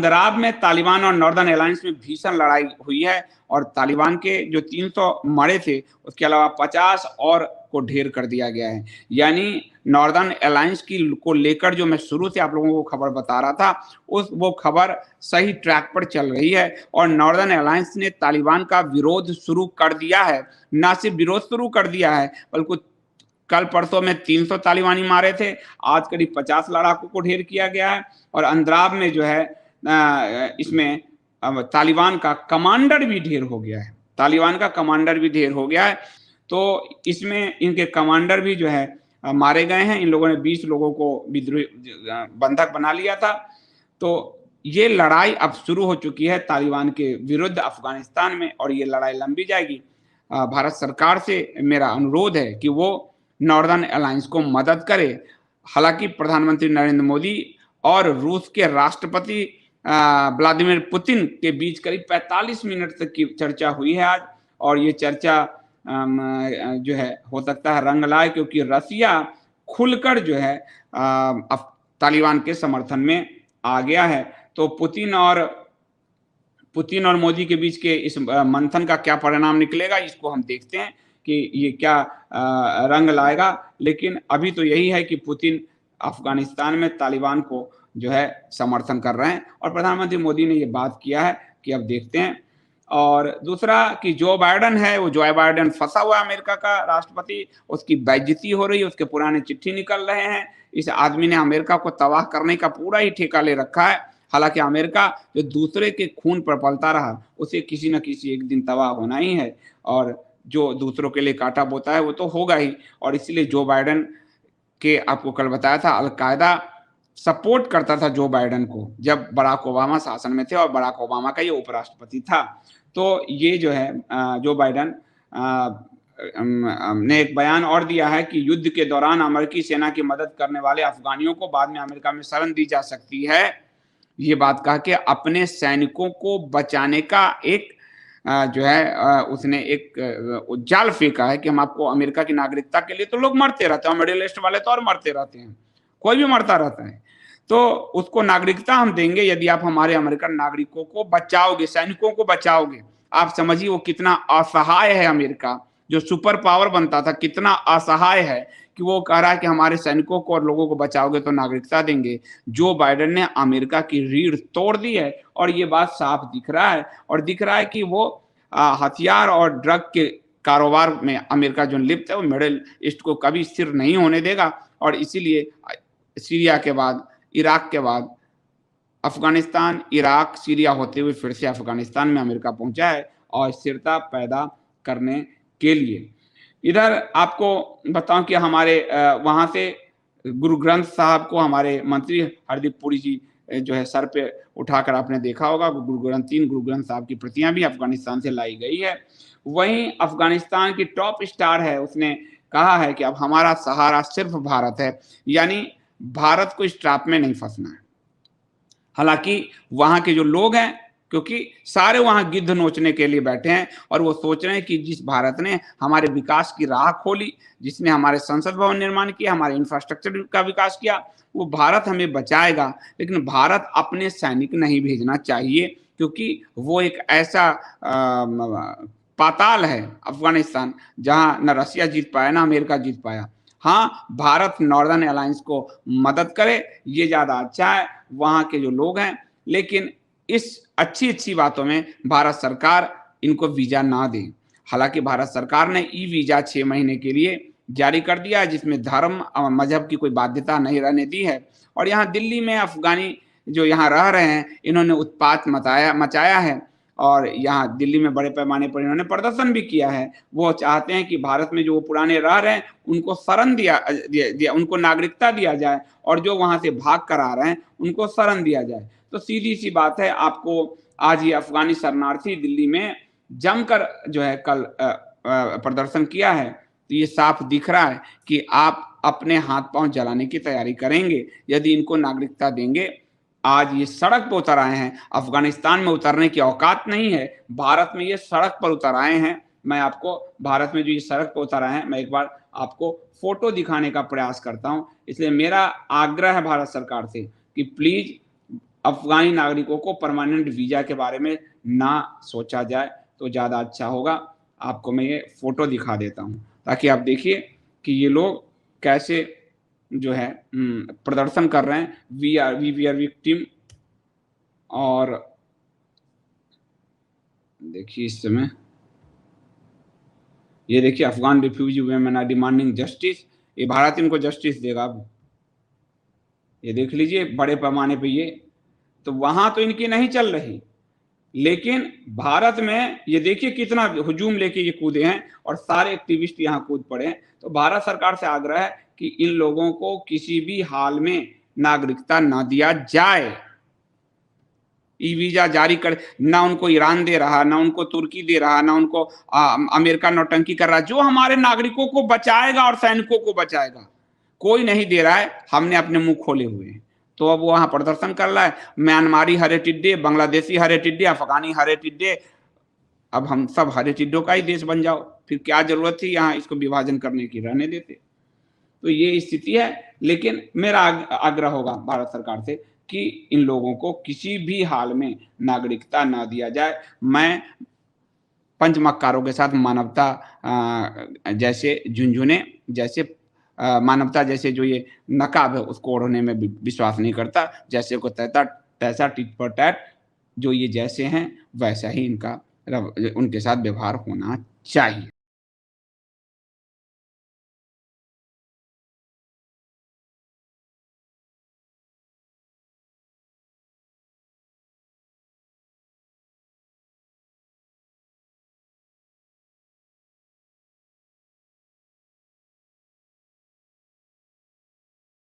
अंद्राब में तालिबान और northern alliance में भीषण लड़ाई हुई है और तालिबान के जो 300 मरे थे उसके अलावा 50 और को ढेर कर दिया गया है। यानी नॉर्दर्न अलायंस की को लेकर जो मैं शुरू से आप लोगों को खबर बता रहा था वो खबर सही ट्रैक पर चल रही है और नॉर्दर्न अलायंस ने तालिबान का विरोध शुरू कर दिया है। ना सिर्फ विरोध शुरू कर दिया है बल्कि कल परसों में 300 तालिबानी मारे थे, आज करीब 50 लड़ाकों को ढेर किया गया है और अंद्राब में जो है इसमें तालिबान का कमांडर भी ढेर हो गया है। तालिबान का कमांडर भी ढेर हो गया है। तो इसमें इनके कमांडर भी जो है मारे गए हैं। इन लोगों ने 20 लोगों को बंधक बना लिया था। तो ये लड़ाई अब शुरू हो चुकी है तालिबान के विरुद्ध अफगानिस्तान में और ये लड़ाई लंबी जाएगी। भारत सरकार से मेरा अनुरोध है कि वो नॉर्दर्न अलायंस को मदद करे। हालांकि प्रधानमंत्री नरेंद्र मोदी और रूस के राष्ट्रपति व्लादिमीर पुतिन के बीच करीब 45 मिनट तक की चर्चा हुई है आज और ये चर्चा जो है हो सकता है रंग लाए क्योंकि रसिया खुलकर जो है तालिबान के समर्थन में आ गया है। तो पुतिन और मोदी के बीच के इस मंथन का क्या परिणाम निकलेगा इसको हम देखते हैं कि ये क्या रंग लाएगा। लेकिन अभी तो यही है कि पुतिन अफगानिस्तान में तालिबान को जो है समर्थन कर रहे हैं और प्रधानमंत्री मोदी ने ये बात किया है कि अब देखते हैं। और दूसरा कि जो बाइडेन है वो जो बाइडेन फंसा हुआ है अमेरिका का राष्ट्रपति, उसकी बेइज्जती हो रही है, उसके पुराने चिट्ठी निकल रहे हैं। इस आदमी ने अमेरिका को तबाह करने का पूरा ही ठेका ले रखा है। हालांकि अमेरिका जो दूसरे के खून पर पलता रहा उसे किसी न किसी एक दिन तबाह होना ही है और जो दूसरों के लिए काटा बोता है वो तो होगा ही। और इसलिए जो बाइडेन के आपको कल बताया था अलकायदा सपोर्ट करता था जो बाइडेन को जब बराक ओबामा शासन में थे और बराक ओबामा का ये उपराष्ट्रपति था। तो ये जो है जो बाइडेन ने एक बयान और दिया है कि युद्ध के दौरान अमेरिकी सेना की मदद करने वाले अफगानियों को बाद में अमेरिका में शरण दी जा सकती है। ये बात कहा कि अपने सैनिकों को बचाने का एक जो है उसने एक जाल फेंका है कि हम आपको अमेरिका की नागरिकता के लिए तो लोग मरते रहते हैं, मिडिल ईस्ट वाले तो और मरते रहते हैं, कोई भी मरता रहता है, तो उसको नागरिकता हम देंगे यदि आप हमारे अमेरिकन नागरिकों को बचाओगे, सैनिकों को बचाओगे। आप समझिए वो कितना असहाय है, अमेरिका जो सुपर पावर बनता था कितना असहाय है कि वो कह रहा है कि हमारे सैनिकों को और लोगों को बचाओगे तो नागरिकता देंगे। जो बाइडेन ने अमेरिका की रीढ़ तोड़ दी है और ये बात साफ दिख रहा है और दिख रहा है कि वो हथियार और ड्रग के कारोबार में अमेरिका जो लिप्त है वो मिडिल ईस्ट को कभी स्थिर नहीं होने देगा। और इसीलिए सीरिया के बाद, इराक के बाद अफगानिस्तान, इराक, सीरिया होते हुए फिर से अफगानिस्तान में अमेरिका पहुंचा है और स्थिरता पैदा करने के लिए। इधर आपको बताऊं कि हमारे वहां से गुरु ग्रंथ साहब को हमारे मंत्री हरदीप पुरी जी जो है सर पे उठाकर आपने देखा होगा, तीन गुरु ग्रंथ साहब की प्रतियां भी अफगानिस्तान से लाई गई है। वहीं अफगानिस्तान की टॉप स्टार है, उसने कहा है कि अब हमारा सहारा सिर्फ भारत है, यानी भारत को इस ट्रैप में नहीं फंसना है। हालांकि वहां के जो लोग हैं, क्योंकि सारे वहां गिद्ध नोचने के लिए बैठे हैं और वो सोच रहे हैं कि जिस भारत ने हमारे विकास की राह खोली, जिसने हमारे संसद भवन निर्माण किया, हमारे इंफ्रास्ट्रक्चर का विकास किया, वो भारत हमें बचाएगा। लेकिन भारत अपने सैनिक नहीं भेजना चाहिए क्योंकि वो एक ऐसा पाताल है अफगानिस्तान जहां न रसिया जीत पाया ना अमेरिका जीत पाया। हाँ, भारत नॉर्दर्न अलायंस को मदद करे ये ज्यादा अच्छा है, वहां के जो लोग हैं। लेकिन इस अच्छी बातों में भारत सरकार इनको वीजा ना दे। हालांकि भारत सरकार ने ई वीजा 6 महीने के लिए जारी कर दिया है जिसमें धर्म और मजहब की कोई बाध्यता नहीं रहने दी है। और यहाँ दिल्ली में अफगानी जो यहाँ रह रहे हैं इन्होंने उत्पात मचाया है और यहाँ दिल्ली में बड़े पैमाने पर इन्होंने प्रदर्शन भी किया है। वो चाहते हैं कि भारत में जो पुराने रह रहे हैं उनको शरण दिया उनको नागरिकता दिया जाए और जो वहां से भाग कर आ रहे हैं उनको शरण दिया जाए। तो सीधी सी बात है, आपको आज ये अफगानी शरणार्थी दिल्ली में जमकर जो है कल प्रदर्शन किया है, तो ये साफ दिख रहा है कि आप अपने हाथ पांव जलाने की तैयारी करेंगे यदि इनको नागरिकता देंगे। आज ये सड़क पर उतर आए हैं, अफगानिस्तान में उतरने की औकात नहीं है, भारत में ये सड़क पर उतर आए हैं। मैं आपको भारत में जो ये सड़क पर उतर आए हैं, मैं एक बार आपको फोटो दिखाने का प्रयास करता हूं। इसलिए मेरा आग्रह है भारत सरकार से कि प्लीज अफ़गानी नागरिकों को परमानेंट वीज़ा के बारे में ना सोचा जाए तो ज़्यादा अच्छा होगा। आपको मैं ये फ़ोटो दिखा देता हूँ, ताकि आप देखिए कि ये लोग कैसे जो है प्रदर्शन कर रहे हैं। We are victim. और देखिए इस समय ये देखिए, Afghan refugee women are demanding justice. ये भारत इनको जस्टिस देगा अब। ये देख लीजिए बड़े पैमाने पे ये, तो वहाँ तो इनकी नहीं चल रही, लेकिन भारत में ये देखिए कितना हुजूम लेके ये कूदे हैं और सारे एक्टिविस्ट यहाँ कूद पड़े हैं। तो भारत सरकार से आग्रह है कि इन लोगों को किसी भी हाल में नागरिकता ना दिया जाए। ई वीज़ा जारी कर, ना उनको ईरान दे रहा, ना उनको तुर्की दे रहा, ना उनको अमेरिका नौटंकी कर रहा, जो हमारे नागरिकों को बचाएगा और सैनिकों को बचाएगा। कोई नहीं दे रहा है, हमने अपने मुँह खोले हुए हैं। तो अब वहाँ प्रदर्शन कर रहा है, म्यांमारी हरे टिड्डे, बांग्लादेशी हरे टिड्डे, अफ़गानी हरे टिड्डे, अब हम सब हरे टिड्डों का ही देश बन जाओ, फिर क्या ज़रूरत थी यहाँ इसको विभाजन करने की, रहने देते। तो ये स्थिति है, लेकिन मेरा आग्रह होगा भारत सरकार से कि इन लोगों को किसी भी हाल में नागरिकता ना दिया जाए। मैं पंचमक्कारों के साथ मानवता जैसे झुनझुने, जैसे मानवता जैसे जो ये नकाब है उसको ओढ़ने में विश्वास नहीं करता। जैसे को तैसा तैसा टिट फॉर टैट, जो ये जैसे हैं वैसा ही इनका उनके साथ व्यवहार होना चाहिए।